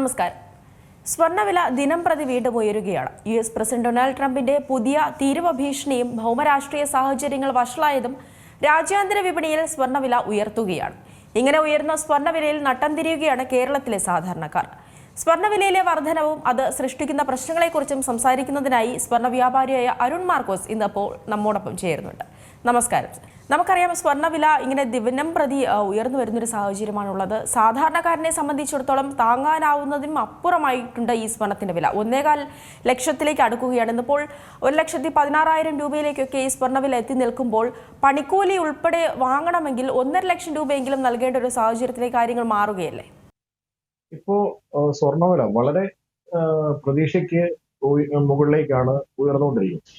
നമസ്കാരം. സ്വർണ്ണവില ദിനം പ്രതി വീണ്ടും ഉയരുകയാണ്. US പ്രസിഡന്റ് ഡൊണാൾഡ് ട്രംപിന്റെ പുതിയ തീരുവ ഭീഷണിയും ഭൗമരാഷ്ട്രീയ സാഹചര്യങ്ങൾ വഷളായതും രാജ്യാന്തര വിപണിയിൽ സ്വർണ്ണവില ഉയർത്തുകയാണ്. ഇങ്ങനെ ഉയർന്ന സ്വർണ്ണവിലയിൽ നട്ടം തിരിയുകയാണ് കേരളത്തിലെ സാധാരണക്കാർ. സ്വർണ്ണവിലയിലെ വർധനവും അത് സൃഷ്ടിക്കുന്ന പ്രശ്നങ്ങളെക്കുറിച്ചും സംസാരിക്കുന്നതിനായി സ്വർണ്ണ വ്യാപാരിയായ അരുൺ മാർക്കോസ് ഇന്നപ്പോൾ നമ്മോടൊപ്പം ചേരുന്നുണ്ട്. നമസ്കാരം. നമുക്കറിയാം, സ്വർണ്ണവില ഇങ്ങനെ ദിനം പ്രതി ഉയർന്നു വരുന്നൊരു സാഹചര്യമാണുള്ളത്. സാധാരണക്കാരനെ സംബന്ധിച്ചിടത്തോളം താങ്ങാനാവുന്നതിനും അപ്പുറമായിട്ടുണ്ട് ഈ സ്വർണ്ണത്തിന്റെ വില. 1.25 ലക്ഷത്തിലേക്ക് അടുക്കുകയാണ്. ഇന്നിപ്പോൾ 1,16,000 രൂപയിലേക്കൊക്കെ ഈ സ്വർണ്ണവില എത്തി നിൽക്കുമ്പോൾ പണിക്കൂലി ഉൾപ്പെടെ വാങ്ങണമെങ്കിൽ 1.5 ലക്ഷം രൂപയെങ്കിലും നൽകേണ്ട ഒരു സാഹചര്യത്തിലേക്ക് കാര്യങ്ങൾ മാറുകയല്ലേ? ഇപ്പോ സ്വർണ്ണവില വളരെ പ്രതീക്ഷയ്ക്ക് മുകളിലേക്കാണ് ഉയർന്നുകൊണ്ടിരിക്കുന്നത്.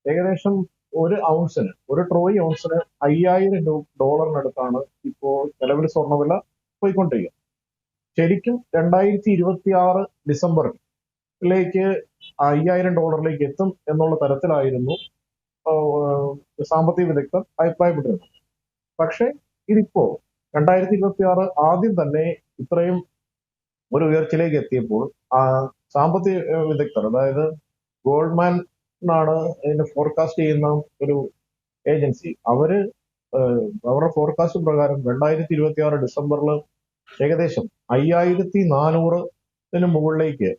ഏകദേശം ഒരു ഔൺസിന്, ഒരു ട്രോയ് ഔൺസിന് $5,000 ഇപ്പോൾ നിലവിൽ സ്വർണ്ണവില പോയിക്കൊണ്ടിരിക്കുക. ശരിക്കും 2026 ഡിസംബറിലേക്ക് $5,000 എത്തും എന്നുള്ള തരത്തിലായിരുന്നു സാമ്പത്തിക വിദഗ്ധർ അഭിപ്രായപ്പെട്ടിരുന്നത്. പക്ഷെ ഇതിപ്പോ 2026 ആദ്യം തന്നെ ഇത്രയും ഒരു ഉയർച്ചയിലേക്ക് എത്തിയപ്പോൾ സാമ്പത്തിക വിദഗ്ധർ, അതായത് ഗോൾഡ്മാൻ ാണ് ഇതിന്റെ ഫോർകാസ്റ്റ് ചെയ്യുന്ന ഒരു ഏജൻസി, അവരുടെ ഫോർകാസ്റ്റ് പ്രകാരം 2026 ഡിസംബറിൽ ഏകദേശം 5,400 മുകളിലേക്ക്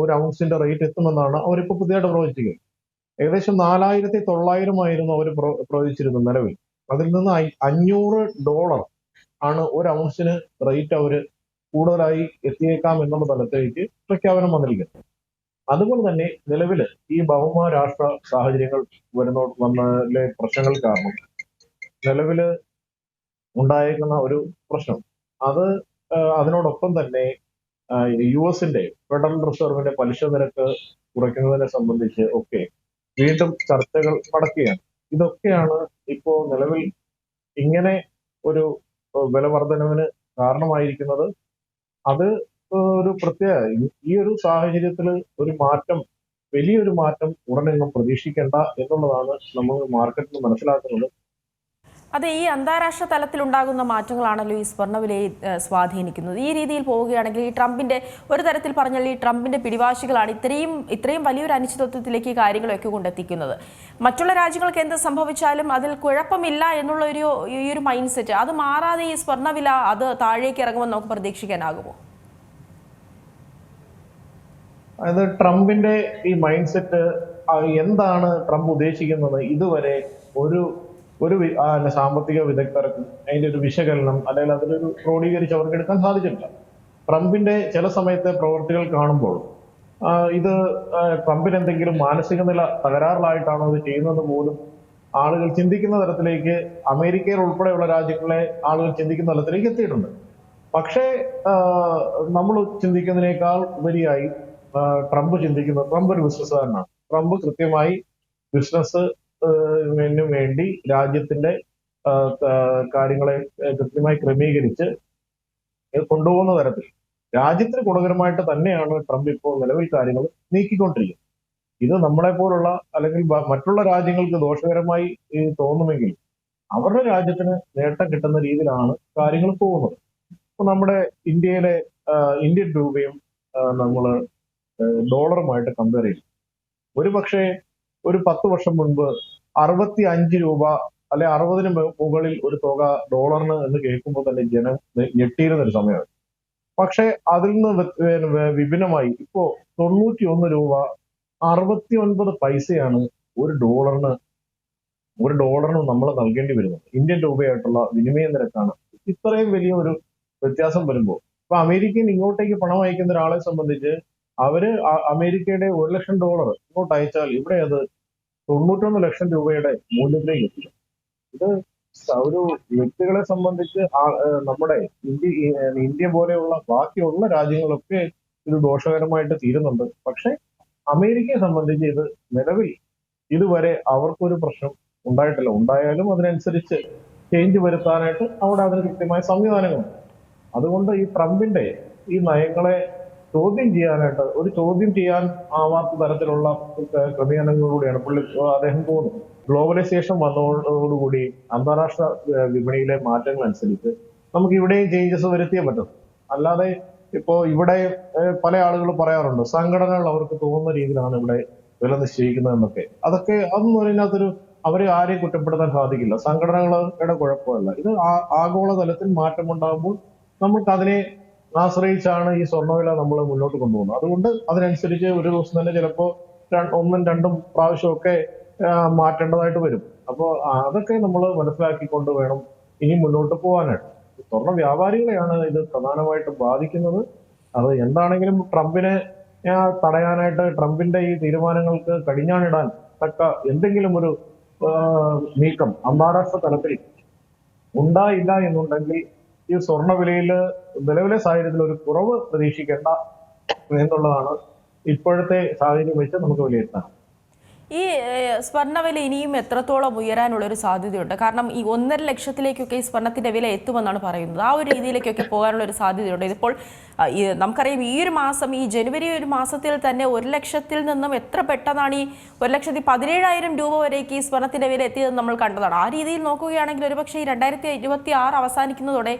ഒരു ഔൺസിന്റെ റേറ്റ് എത്തുമെന്നാണ് അവരിപ്പോ പുതിയതായിട്ട് പ്രവചിക്കുന്നത്. ഏകദേശം 4,900 ആയിരുന്നു അവർ പ്രവചിച്ചിരുന്നത് നിലവിൽ. അതിൽ നിന്ന് $500 ആണ് ഒരു ഔൺസിന് റേറ്റ് അവര് കൂടുതലായി എത്തിയേക്കാം എന്നുള്ള തലത്തിലേക്ക് പ്രഖ്യാപനം വന്നിരിക്കുന്നത്. അതുപോലെ തന്നെ നിലവില് ഈ ഭൗമരാഷ്ട്ര സാഹചര്യങ്ങൾ വന്നതിലെ പ്രശ്നങ്ങൾ കാരണം നിലവില് ഉണ്ടായേക്കുന്ന ഒരു പ്രശ്നം, അതിനോടൊപ്പം തന്നെ US ഫെഡറൽ റിസർവിന്റെ പലിശ നിരക്ക് കുറയ്ക്കുന്നതിനെ സംബന്ധിച്ച് ഒക്കെ വീണ്ടും ചർച്ചകൾ നടക്കുകയാണ്. ഇതൊക്കെയാണ് ഇപ്പോ നിലവിൽ ഇങ്ങനെ ഒരു വില വർധനവിന് കാരണമായിരിക്കുന്നത്. അത് ഒരു പ്രത്യേക ഈ ഒരു സാഹചര്യത്തിൽ വലിയൊരു മാറ്റം ഉടനെയൊന്നും പ്രതീക്ഷിക്കേണ്ട എന്നുള്ളതാണ് നമ്മൾ മാർക്കറ്റിൽ മനസ്സിലാക്കുന്നത്. അതെ, ഈ അന്താരാഷ്ട്ര തലത്തിൽ ഉണ്ടാകുന്ന മാറ്റങ്ങളാണല്ലോ ഈ സ്വർണ്ണവിലയെ സ്വാധീനിക്കുന്നത്. ഈ രീതിയിൽ പോവുകയാണെങ്കിൽ ഈ ട്രംപിന്റെ, ഒരു തരത്തിൽ പറഞ്ഞാൽ ഈ ട്രംപിന്റെ പിടിവാശികളാണ് ഇത്രയും വലിയൊരു അനിശ്ചിതത്വത്തിലേക്ക് ഈ കാര്യങ്ങളൊക്കെ കൊണ്ടെത്തിക്കുന്നത്. മറ്റുള്ള രാജ്യങ്ങൾക്ക് എന്ത് സംഭവിച്ചാലും അതിൽ കുഴപ്പമില്ല എന്നുള്ള ഈ ഒരു മൈൻഡ് സെറ്റ്, അത് മാറാതെ ഈ സ്വർണ്ണവില അത് താഴേക്ക് ഇറങ്ങുമെന്ന് നമുക്ക് പ്രതീക്ഷിക്കാനാകുമോ? അതായത് ട്രംപിന്റെ ഈ മൈൻഡ് സെറ്റ് എന്താണ് ട്രംപ് ഉദ്ദേശിക്കുന്നത് ഇതുവരെ ഒരു സാമ്പത്തിക വിദഗ്ധർക്കും അതിന്റെ ഒരു വിശകലനം അല്ലെങ്കിൽ അതിലൊരു ക്രോഡീകരിച്ച് അവർക്ക് എടുക്കാൻ സാധിച്ചിട്ടില്ല. ട്രംപിന്റെ ചില സമയത്തെ പ്രവൃത്തികൾ കാണുമ്പോൾ ഇത് ട്രംപിന് എന്തെങ്കിലും മാനസിക നില തകരാറിലായിട്ടാണോ ഇത് ചെയ്യുന്നത് പോലും ആളുകൾ ചിന്തിക്കുന്ന തരത്തിലേക്ക്, അമേരിക്കയിൽ ഉൾപ്പെടെയുള്ള രാജ്യങ്ങളെ ആളുകൾ ചിന്തിക്കുന്ന തലത്തിലേക്ക് എത്തിയിട്ടുണ്ട്. പക്ഷേ നമ്മൾ ചിന്തിക്കുന്നതിനേക്കാൾ ഉപരിയായി ട്രംപ് ഒരു ബിസിനസ്സുകാരനാണ്. ട്രംപ് കൃത്യമായി ബിസിനസ്സിന് വേണ്ടി രാജ്യത്തിന്റെ കാര്യങ്ങളെ കൃത്യമായി ക്രമീകരിച്ച് കൊണ്ടുപോകുന്ന തരത്തിൽ രാജ്യത്തിന് ഗുണകരമായിട്ട് തന്നെയാണ് ട്രംപ് ഇപ്പോൾ നിലവിൽ കാര്യങ്ങൾ നീക്കിക്കൊണ്ടിരിക്കുന്നത്. ഇത് നമ്മളെ പോലുള്ള അല്ലെങ്കിൽ മറ്റുള്ള രാജ്യങ്ങൾക്ക് ദോഷകരമായി തോന്നുമെങ്കിൽ അവരുടെ രാജ്യത്തിന് നേട്ടം കിട്ടുന്ന രീതിയിലാണ് കാര്യങ്ങൾ പോകുന്നത്. ഇപ്പൊ നമ്മുടെ ഇന്ത്യൻ രൂപയും നമ്മൾ ഡോളറുമായിട്ട് കമ്പയർ ചെയ്യും. ഒരു പക്ഷേ ഒരു 10 വർഷം മുൻപ് 65 രൂപ അല്ലെ 60-ന് മുകളിൽ ഒരു തുക ഡോളറിന് എന്ന് കേൾക്കുമ്പോൾ തന്നെ ജനം ഞെട്ടിയിരുന്ന ഒരു സമയമാണ്. പക്ഷെ അതിൽ നിന്ന് വിഭിന്നമായി ഇപ്പോ 91 രൂപ 69 പൈസയാണ് ഒരു ഡോളറിന് നമ്മൾ നൽകേണ്ടി വരുന്നത്. ഇന്ത്യൻ രൂപയായിട്ടുള്ള വിനിമയ നിരക്കാണ് ഇത്രയും വലിയ ഒരു വ്യത്യാസം വരുമ്പോൾ, ഇപ്പൊ അമേരിക്കയിൽ ഇങ്ങോട്ടേക്ക് പണം അയക്കുന്ന ഒരാളെ സംബന്ധിച്ച് അവര് അമേരിക്കയുടെ $1 ലക്ഷം ഇങ്ങോട്ട് അയച്ചാൽ ഇവിടെ അത് 91 ലക്ഷം രൂപയുടെ മൂല്യത്തിലേക്ക് എത്തിക്കും. ഇത് ഒരു വ്യക്തികളെ സംബന്ധിച്ച് നമ്മുടെ ഇന്ത്യ പോലെയുള്ള ബാക്കിയുള്ള രാജ്യങ്ങളൊക്കെ ഇത് ദോഷകരമായിട്ട് തീരുന്നുണ്ട്. പക്ഷെ അമേരിക്കയെ സംബന്ധിച്ച് ഇത് നിലവിൽ ഇതുവരെ അവർക്കൊരു പ്രശ്നം ഉണ്ടായിട്ടില്ല. ഉണ്ടായാലും അതിനനുസരിച്ച് ചേഞ്ച് വരുത്താനായിട്ട് അവിടെ അതിന് കൃത്യമായ സംവിധാനങ്ങളുണ്ട്. അതുകൊണ്ട് ഈ ട്രംപിന്റെ ഈ നയങ്ങളെ ചോദ്യം ചെയ്യാൻ ആവാത്ത തരത്തിലുള്ള ക്രമീകരണങ്ങളിലൂടെയാണ് അദ്ദേഹം പോകുന്നത്. ഗ്ലോബലൈസേഷൻ വന്നതോടുകൂടി അന്താരാഷ്ട്ര വിപണിയിലെ മാറ്റങ്ങൾ അനുസരിച്ച് നമുക്ക് ഇവിടെയും ചേഞ്ചസ് വരുത്തിയേ പറ്റും. അല്ലാതെ ഇപ്പോ ഇവിടെ പല ആളുകൾ പറയാറുണ്ട് സംഘടനകൾ അവർക്ക് തോന്നുന്ന രീതിയിലാണ് ഇവിടെ വില നിശ്ചയിക്കുന്നതെന്നൊക്കെ. അതൊന്നും അതിനകത്തൊരു അവരെ ആരെയും കുറ്റപ്പെടുത്താൻ സാധിക്കില്ല. സംഘടനകളുടെ കുഴപ്പമല്ല. ഇത് ആഗോളതലത്തിൽ മാറ്റമുണ്ടാകുമ്പോൾ നമുക്ക് അതിനെ ആശ്രയിച്ചാണ് ഈ സ്വർണ്ണവില നമ്മൾ മുന്നോട്ട് കൊണ്ടുപോകുന്നത്. അതുകൊണ്ട് അതിനനുസരിച്ച് ഒരു ദിവസം തന്നെ ചിലപ്പോൾ ഒന്നും രണ്ടും പ്രാവശ്യമൊക്കെ മാറ്റേണ്ടതായിട്ട് വരും. അപ്പോൾ അതൊക്കെ നമ്മൾ മനസ്സിലാക്കിക്കൊണ്ട് വേണം ഇനി മുന്നോട്ട് പോകാനായിട്ട്. സ്വർണ്ണ വ്യാപാരികളെയാണ് ഇത് പ്രധാനമായിട്ടും ബാധിക്കുന്നത്. അത് എന്താണെങ്കിലും ട്രംപിനെ തടയാനായിട്ട് ട്രംപിന്റെ ഈ തീരുമാനങ്ങൾക്ക് കടിഞ്ഞാണിടാൻ തക്ക എന്തെങ്കിലും ഒരു നീക്കം അന്താരാഷ്ട്ര തലത്തിൽ ഉണ്ടായില്ല എന്നുണ്ടെങ്കിൽ ഈ സ്വർണ്ണ വിലയിൽ നിലവിലെ സാഹചര്യത്തിൽ ഒരു കുറവ് പ്രതീക്ഷിക്കേണ്ട എന്നുള്ളതാണ് ഇപ്പോഴത്തെ സാഹചര്യം വെച്ച് നമുക്ക് വിലയിരുത്താം. ഈ സ്വർണ്ണവില ഇനിയും എത്രത്തോളം ഉയരാനുള്ള ഒരു സാധ്യതയുണ്ട്? കാരണം ഈ 1.5 ലക്ഷത്തിലേക്കൊക്കെ ഈ സ്വർണ്ണത്തിന്റെ വില എത്തുമെന്നാണ് പറയുന്നത്. ആ ഒരു രീതിയിലേക്കൊക്കെ പോകാനുള്ള ഒരു സാധ്യതയുണ്ട്. ഇതിപ്പോൾ നമുക്കറിയാം ഈ ഒരു മാസം, ഈ ജനുവരി ഒരു മാസത്തിൽ തന്നെ 1 ലക്ഷത്തിൽ നിന്നും എത്ര പെട്ടെന്നാണ് ഈ 1,17,000 രൂപ വരേക്ക് ഈ സ്വർണ്ണത്തിന്റെ വില എത്തിയതെന്ന് നമ്മൾ കണ്ടതാണ്. ആ രീതിയിൽ നോക്കുകയാണെങ്കിൽ ഒരുപക്ഷെ ഈ 2026 അവസാനിക്കുന്നതോടെ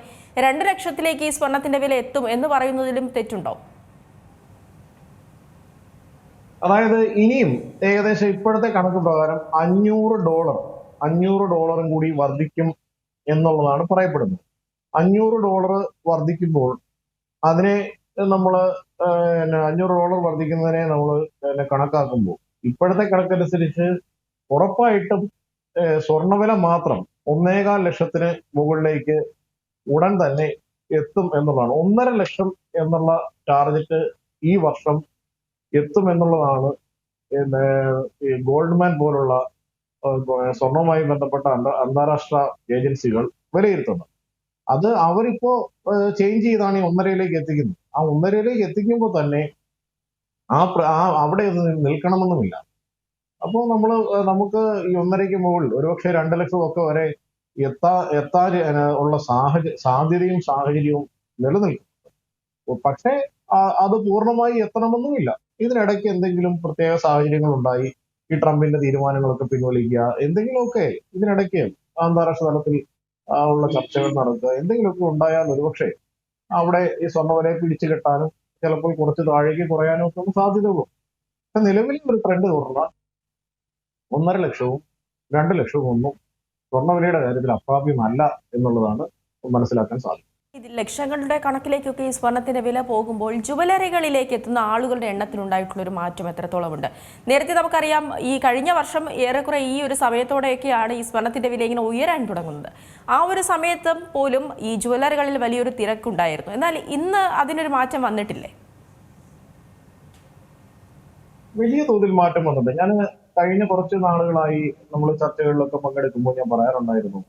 2 ലക്ഷത്തിലേക്ക് ഈ സ്വർണ്ണത്തിന്റെ വില എത്തും എന്ന് പറയുന്നതിലും തെറ്റുണ്ടോ? അതായത് ഇനിയും ഏകദേശം ഇപ്പോഴത്തെ കണക്ക് പ്രകാരം $500 കൂടി വർദ്ധിക്കും എന്നുള്ളതാണ് പറയപ്പെടുന്നത്. $500 വർദ്ധിക്കുമ്പോൾ അതിനെ നമ്മൾ $500 വർദ്ധിക്കുന്നതിനെ നമ്മൾ കണക്കാക്കുമ്പോൾ ഇപ്പോഴത്തെ കണക്കനുസരിച്ച് ഉറപ്പായിട്ടും സ്വർണ്ണവില മാത്രം 1.25 ലക്ഷത്തിന് മുകളിലേക്ക് ഉടൻ തന്നെ എത്തും എന്നുള്ളതാണ്. 1.5 ലക്ഷം എന്നുള്ള ടാർഗറ്റ് ഈ വർഷം എത്തും എന്നുള്ളതാണ് ഗോൾഡ്മാൻ പോലുള്ള സ്വർണവുമായി ബന്ധപ്പെട്ട അന്താരാഷ്ട്ര ഏജൻസികൾ വിലയിരുത്തുന്നത്. അത് അവരിപ്പോ ചേഞ്ച് ചെയ്താണ് ഈ 1.5 എത്തിക്കുന്നത്. ആ 1.5 എത്തിക്കുമ്പോൾ തന്നെ അവിടെ നിൽക്കണമെന്നുമില്ല. അപ്പോൾ നമുക്ക് ഈ 1.5 മുകളിൽ ഒരുപക്ഷെ 2 ലക്ഷം ഒക്കെ വരെ എത്താൻ ഉള്ള സാധ്യതയും സാഹചര്യവും നിലനിൽക്കും. പക്ഷേ അത് പൂർണ്ണമായി എത്തണമെന്നുമില്ല. ഇതിനിടയ്ക്ക് എന്തെങ്കിലും പ്രത്യേക സാഹചര്യങ്ങൾ ഉണ്ടായി ഈ ട്രംപിന്റെ തീരുമാനങ്ങളൊക്കെ പിൻവലിക്കുക, എന്തെങ്കിലുമൊക്കെ ഇതിനിടയ്ക്ക് അന്താരാഷ്ട്ര തലത്തിൽ ഉള്ള ചർച്ചകൾ നടക്കുക, എന്തെങ്കിലുമൊക്കെ ഉണ്ടായാൽ ഒരുപക്ഷെ അവിടെ ഈ സ്വർണ്ണവിലയെ പിടിച്ചു കെട്ടാനും ചിലപ്പോൾ കുറച്ച് താഴേക്ക് കുറയാനും ഒക്കെ സാധ്യതയുള്ളൂ. പക്ഷെ നിലവിൽ ഒരു ട്രെൻഡ് തുടർന്നാൽ 1.5 ലക്ഷവും 2 ലക്ഷവും ഒന്നും സ്വർണ്ണവിലയുടെ കാര്യത്തിൽ അപ്രാപ്യമല്ല എന്നുള്ളതാണ് മനസ്സിലാക്കാൻ സാധിക്കും. ഇത് ലക്ഷങ്ങളുടെ കണക്കിലേക്കൊക്കെ ഈ സ്വർണത്തിന്റെ വില പോകുമ്പോൾ ജുവലറികളിലേക്ക് എത്തുന്ന ആളുകളുടെ എണ്ണത്തിലുണ്ടായിട്ടുള്ള ഒരു മാറ്റം എത്രത്തോളമുണ്ട്? നേരത്തെ നമുക്കറിയാം ഈ കഴിഞ്ഞ വർഷം ഏറെക്കുറെ ഈ ഒരു സമയത്തോടെയൊക്കെയാണ് ഈ സ്വർണത്തിന്റെ വില ഇങ്ങനെ ഉയരാൻ തുടങ്ങുന്നത്. ആ ഒരു സമയത്തും പോലും ഈ ജുവലറികളിൽ വലിയൊരു തിരക്കുണ്ടായിരുന്നു. എന്നാൽ ഇന്ന് അതിനൊരു മാറ്റം വന്നിട്ടില്ലേ? വലിയ തോതിൽ മാറ്റം വന്നിട്ടുണ്ട്. ഞാൻ കഴിഞ്ഞ കുറച്ച് നാളുകളായി നമ്മൾ ചർച്ചകളിലൊക്കെ പങ്കെടുക്കുമ്പോൾ ഞാൻ പറയാറുണ്ടായിരുന്നു,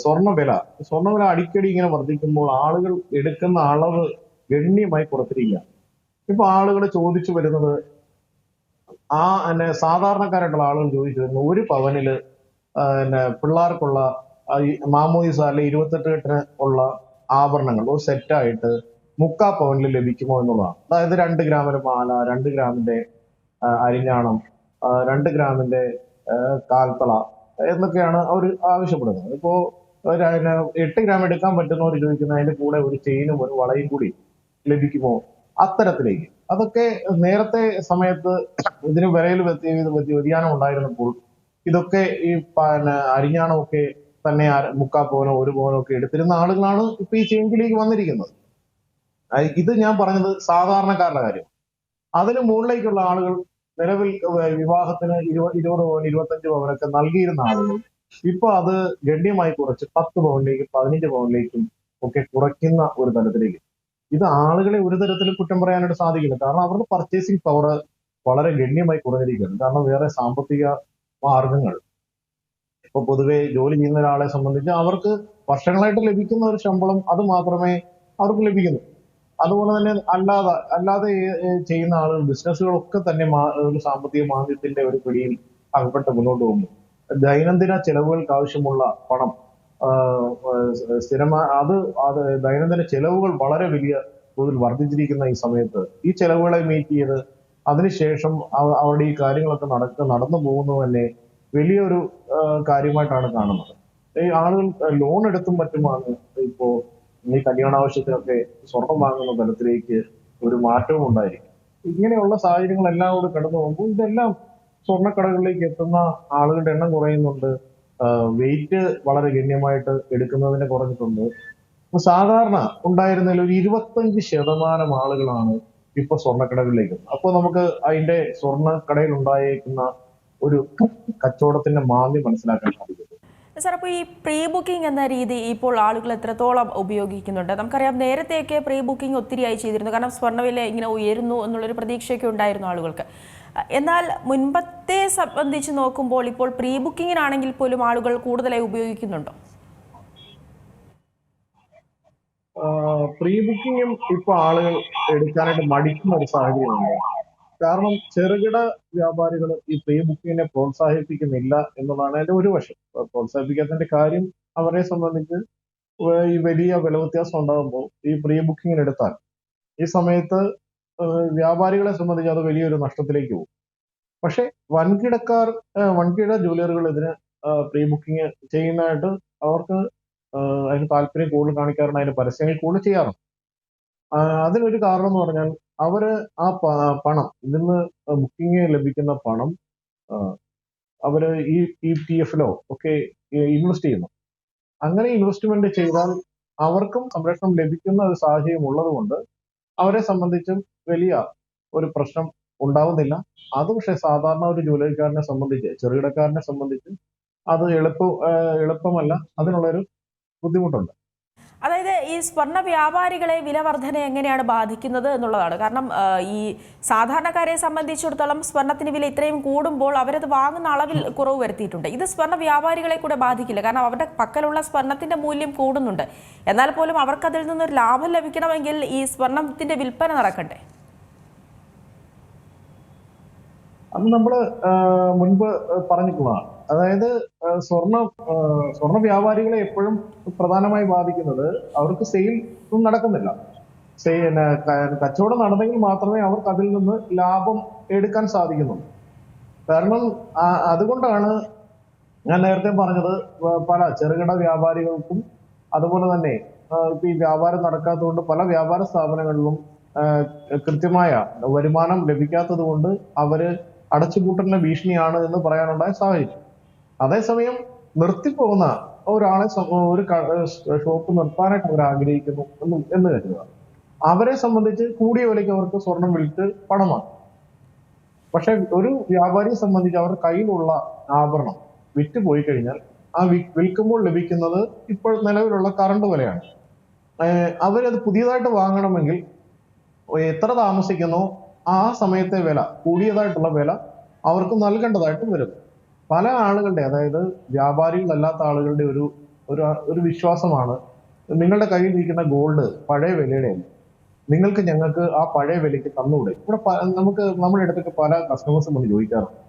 സ്വർണ്ണവില അടിക്കടി ഇങ്ങനെ വർദ്ധിക്കുമ്പോൾ ആളുകൾ എടുക്കുന്ന അളവ് ഗണ്യമായി കുറച്ചിരിക്കുക. ഇപ്പൊ ആളുകൾ ചോദിച്ചു വരുന്നത് സാധാരണക്കാരായിട്ടുള്ള ആളുകൾ ചോദിച്ചു വരുന്നത് 1 പവനില് പിള്ളേർക്കുള്ള മാമോദിസ അല്ലെ 28 കെട്ടിന് ഉള്ള ആഭരണങ്ങൾ ഒരു സെറ്റായിട്ട് 3/4 പവനിൽ ലഭിക്കുമോ എന്നുള്ളതാണ്. അതായത് 2 ഗ്രാമിന്റെ മാല, 2 ഗ്രാമിന്റെ അരിഞ്ഞാണം, 2 ഗ്രാമിന്റെ കാൽത്തള എന്നൊക്കെയാണ് അവർ ആവശ്യപ്പെടുന്നത്. ഇപ്പോ 8 ഗ്രാം എടുക്കാൻ പറ്റുന്നവർ ചോദിക്കുന്ന അതിന്റെ കൂടെ ഒരു ചെയിനും ഒരു വളയും കൂടി ലഭിക്കുമോ, അത്തരത്തിലേക്ക്. അതൊക്കെ നേരത്തെ സമയത്ത് ഇതിന് വിലയിൽ വ്യതിയാനം ഉണ്ടായിരുന്നപ്പോൾ ഇതൊക്കെ ഈ അരിഞ്ഞാണമൊക്കെ തന്നെ 3/4 പവനോ 1 പവനോ ഒക്കെ എടുത്തിരുന്ന ആളുകളാണ് ഇപ്പൊ ഈ ചേഞ്ചിലേക്ക് വന്നിരിക്കുന്നത്. ഇത് ഞാൻ പറഞ്ഞത് സാധാരണക്കാരുടെ കാര്യം. അതിന് മുകളിലേക്കുള്ള ആളുകൾ നിലവിൽ വിവാഹത്തിന് 20 പവൻ 25 പവനൊക്കെ നൽകിയിരുന്ന ആളുകൾ ഇപ്പൊ അത് ഗണ്യമായി കുറച്ച് 10 പവനിലേക്കും 15 പവനിലേക്കും ഒക്കെ കുറയ്ക്കുന്ന ഒരു തലത്തിലേക്ക്. ഇത് ആളുകളെ ഒരു തരത്തിലും കുറ്റം പറയാനായിട്ട് സാധിക്കില്ല. കാരണം അവരുടെ പർച്ചേസിങ് പവർ വളരെ ഗണ്യമായി കുറഞ്ഞിരിക്കുകയാണ്. കാരണം വേറെ സാമ്പത്തിക മാർഗങ്ങൾ ഇപ്പൊ പൊതുവെ ജോലി ചെയ്യുന്ന ഒരാളെ സംബന്ധിച്ച് അവർക്ക് വർഷങ്ങളായിട്ട് ലഭിക്കുന്ന ഒരു ശമ്പളം അത് മാത്രമേ അവർക്ക് ലഭിക്കുന്നു. അതുപോലെ തന്നെ അല്ലാതെ ചെയ്യുന്ന ആളുകൾ ബിസിനസ്സുകളൊക്കെ തന്നെ ഒരു സാമ്പത്തിക മാന്ദ്യത്തിന്റെ ഒരു പിടിയിൽ അകപ്പെട്ട് മുന്നോട്ട് പോകുന്നു. ദൈനംദിന ചെലവുകൾക്ക് ആവശ്യമുള്ള പണം സ്ഥിരമായി അത് ദൈനംദിന ചെലവുകൾ വളരെ വലിയ തോതിൽ വർദ്ധിച്ചിരിക്കുന്ന ഈ സമയത്ത് ഈ ചെലവുകളെ മീറ്റ് ചെയ്ത് അതിനുശേഷം അവരുടെ ഈ കാര്യങ്ങളൊക്കെ നടന്നു പോകുന്നത് തന്നെ വലിയൊരു കാര്യമായിട്ടാണ് കാണുന്നത്. ഈ ആളുകൾ ലോൺ എടുത്തും മറ്റുമാണ് ഇപ്പോ ഈ കല്യാണ ആവശ്യത്തിനൊക്കെ സ്വർണം വാങ്ങുന്ന തലത്തിലേക്ക് ഒരു മാറ്റവും ഉണ്ടായിരിക്കും. ഇങ്ങനെയുള്ള സാഹചര്യങ്ങളെല്ലാം കൂടെ കടന്നു പോകുമ്പോൾ ഇതെല്ലാം സ്വർണ്ണക്കടകളിലേക്ക് എത്തുന്ന ആളുകളുടെ എണ്ണം കുറയുന്നുണ്ട്. വെയിറ്റ് വളരെ ഗണ്യമായിട്ട് എടുക്കുന്നതിന് കുറഞ്ഞിട്ടുണ്ട്. ഇപ്പൊ സാധാരണ ഉണ്ടായിരുന്നതിൽ ഒരു 25% ആളുകളാണ് ഇപ്പൊ സ്വർണ്ണക്കടകളിലേക്ക്. അപ്പൊ നമുക്ക് അതിന്റെ സ്വർണ്ണക്കടയിൽ ഉണ്ടായേക്കുന്ന ഒരു കച്ചവടത്തിന്റെ മാന്ദ്യം മനസ്സിലാക്കാൻ സാധിക്കും. സാർ, അപ്പോൾ ഈ പ്രീ ബുക്കിംഗ് എന്ന രീതി ഇപ്പോൾ ആളുകൾ എത്രത്തോളം ഉപയോഗിക്കുന്നുണ്ട്? നമുക്കറിയാം, നേരത്തെയൊക്കെ പ്രീ ബുക്കിംഗ് ഒത്തിരിയായി ചെയ്തിരുന്നു. കാരണം സ്വർണ്ണവില ഇങ്ങനെ ഉയരുന്നു എന്നുള്ളൊരു പ്രതീക്ഷയൊക്കെ ഉണ്ടായിരുന്നു ആളുകൾക്ക്. എന്നാൽ മുൻപത്തെ സംബന്ധിച്ച് നോക്കുമ്പോൾ ഇപ്പോൾ പ്രീ ബുക്കിങ്ങിനാണെങ്കിൽ പോലും ആളുകൾ കൂടുതലായി ഉപയോഗിക്കുന്നുണ്ടോ? പ്രീ ബുക്കിങ്ങും ഇപ്പൊ ആളുകൾ എടുക്കാനായിട്ട് മടിക്കുന്ന ഒരു സാഹചര്യമുണ്ട്. കാരണം ചെറുകിട വ്യാപാരികൾ ഈ പ്രീ ബുക്കിങ്ങിനെ പ്രോത്സാഹിപ്പിക്കുന്നില്ല എന്നുള്ളതാണ് അതിന്റെ ഒരു വശം. പ്രോത്സാഹിപ്പിക്കാത്തതിന്റെ കാര്യം അവരെ സംബന്ധിച്ച് ഈ വലിയ വില വ്യത്യാസം ഉണ്ടാകുമ്പോൾ ഈ പ്രീ ബുക്കിങ്ങിന് എടുത്താൽ ഈ സമയത്ത് വ്യാപാരികളെ സംബന്ധിച്ച് അത് വലിയൊരു നഷ്ടത്തിലേക്ക് പോകും. പക്ഷെ വൻകിട ജ്വല്ലറികൾ ഇതിന് പ്രീ ബുക്കിംഗ് ചെയ്യുന്നതായിട്ട് അവർക്ക് അതിന് താല്പര്യം കൂടുതൽ കാണിക്കാറുണ്ട്, അതിന് പരസ്യങ്ങൾ കൂടുതൽ ചെയ്യാറുണ്ട്. അതിനൊരു കാരണം എന്ന് പറഞ്ഞാൽ അവര് ആ പണം ഇതിന്ന് ബുക്കിംഗ് ലഭിക്കുന്ന പണം അവര് ഈ ETF ഒക്കെ ഇൻവെസ്റ്റ് ചെയ്യുന്നു. അങ്ങനെ ഇൻവെസ്റ്റ്മെന്റ് ചെയ്താൽ അവർക്കും സംരക്ഷണം ലഭിക്കുന്ന ഒരു സാഹചര്യം ഉള്ളത് കൊണ്ട് അവരെ സംബന്ധിച്ചും വലിയ ഒരു പ്രശ്നം ഉണ്ടാവുന്നില്ല. അത് പക്ഷെ സാധാരണ ഒരു ജോലിക്കാരനെ സംബന്ധിച്ച്, ചെറുകിടക്കാരനെ സംബന്ധിച്ച് അത് എളുപ്പമല്ല. അതിനുള്ളൊരു ബുദ്ധിമുട്ടുണ്ട്. അതായത് ഈ സ്വർണ്ണ വ്യാപാരികളെ വില വർധന എങ്ങനെയാണ് ബാധിക്കുന്നത് എന്നുള്ളതാണ്. കാരണം ഈ സാധാരണക്കാരെ സംബന്ധിച്ചിടത്തോളം സ്വർണ്ണത്തിന് വില ഇത്രയും കൂടുമ്പോൾ അവരത് വാങ്ങുന്ന അളവിൽ കുറവ് വരുത്തിയിട്ടുണ്ട്. ഇത് സ്വർണ്ണ വ്യാപാരികളെ കൂടെ ബാധിക്കില്ല. കാരണം അവരുടെ പക്കലുള്ള സ്വർണ്ണത്തിന്റെ മൂല്യം കൂടുന്നുണ്ട്. എന്നാൽ പോലും അവർക്കതിൽ നിന്നൊരു ലാഭം ലഭിക്കണമെങ്കിൽ ഈ സ്വർണ്ണത്തിന്റെ വിൽപ്പന നടക്കട്ടെ. അത് നമ്മള് മുൻപ് പറഞ്ഞിട്ടുള്ളതാണ്. അതായത് സ്വർണ്ണ വ്യാപാരികളെ എപ്പോഴും പ്രധാനമായി ബാധിക്കുന്നത് അവർക്ക് സെയിൽ ഒന്നും നടക്കുന്നില്ല. കച്ചവടം നടന്നെങ്കിൽ മാത്രമേ അവർക്ക് അതിൽ നിന്ന് ലാഭം എടുക്കാൻ സാധിക്കുന്നുള്ളൂ. കാരണം അതുകൊണ്ടാണ് ഞാൻ നേരത്തെ പറഞ്ഞത്, പല ചെറുകിട വ്യാപാരികൾക്കും അതുപോലെ തന്നെ ഇപ്പൊ ഈ വ്യാപാരം നടക്കാത്തതുകൊണ്ട് പല വ്യാപാര സ്ഥാപനങ്ങളിലും കൃത്യമായ വരുമാനം ലഭിക്കാത്തത് കൊണ്ട് അവര് അടച്ചുപൂട്ടലിന്റെ ഭീഷണിയാണ് എന്ന് പറയാനുണ്ടായ സാഹചര്യം. അതേസമയം നിർത്തിപ്പോകുന്ന ഒരാളെ ഒരു ഷോപ്പ് നിർത്താനായിട്ട് അവർ ആഗ്രഹിക്കുന്നു എന്ന് കരുതുക. അവരെ സംബന്ധിച്ച് കൂടിയ വിലയ്ക്ക് അവർക്ക് സ്വർണം വിൽറ്റ് പണമാണ്. പക്ഷെ ഒരു വ്യാപാരിയെ സംബന്ധിച്ച് അവരുടെ കയ്യിലുള്ള ആഭരണം വിറ്റ് പോയി കഴിഞ്ഞാൽ ആ വിൽക്കുമ്പോൾ ലഭിക്കുന്നത് ഇപ്പോൾ നിലവിലുള്ള കറണ്ട് വിലയാണ്. അവരത് പുതിയതായിട്ട് വാങ്ങണമെങ്കിൽ എത്ര താമസിക്കുന്നോ ആ സമയത്തെ വില, കൂടിയതായിട്ടുള്ള വില അവർക്ക് നൽകേണ്ടതായിട്ട് വരും. പല ആളുകളുടെ, അതായത് വ്യാപാരികളല്ലാത്ത ആളുകളുടെ ഒരു വിശ്വാസമാണ്, നിങ്ങളുടെ കയ്യിൽ ഇരിക്കുന്ന ഗോൾഡ് പഴയ വിലയുടെയല്ല, ഞങ്ങൾക്ക് ആ പഴയ വിലയ്ക്ക് തന്നുകൂടെ. ഇവിടെ നമ്മുടെ അടുത്തൊക്കെ പല കസ്റ്റമേഴ്സും വന്ന് ചോദിക്കാറുണ്ട്.